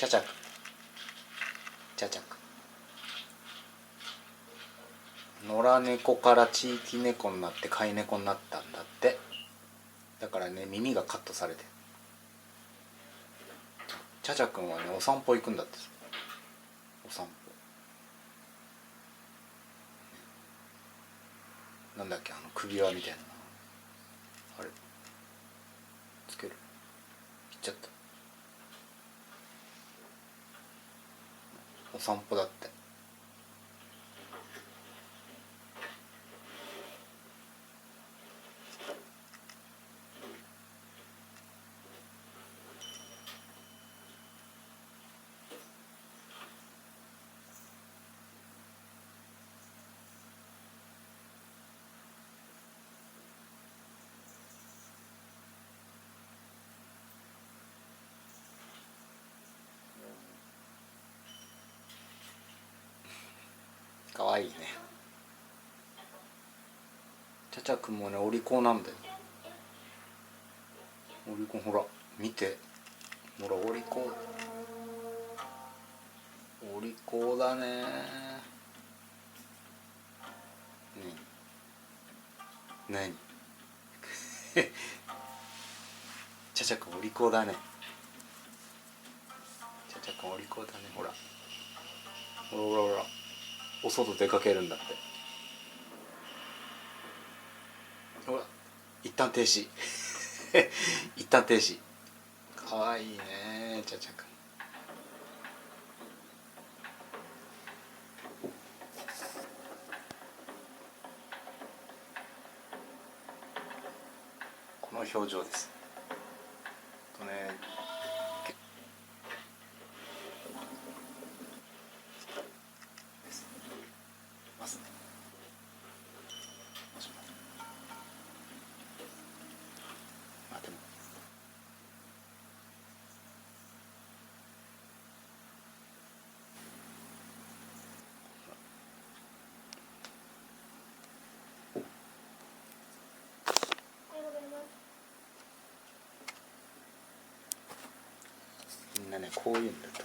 チャチャクチャチャク。野良猫から地域猫になって飼い猫になったんだって。だからね、耳がカットされてる。チャチャくんはね、お散歩行くんだって。お散歩なんだっけ、首輪みたいな、あれつける。切っちゃった。お散歩だって。かわいいね。チャチャくんもね、お利口なんだよ。お利口、ほら見て、ほらお利口、お利口だね。何チャチャくんお利口だね。チャチャくんお利口だね。ほらほらほらほら、お外出かけるんだって。ほら、一旦停止一旦停止。かわいいね、チャチャくん。この表情です。とね、ますね。あ、でもみんなね、こういうんだと。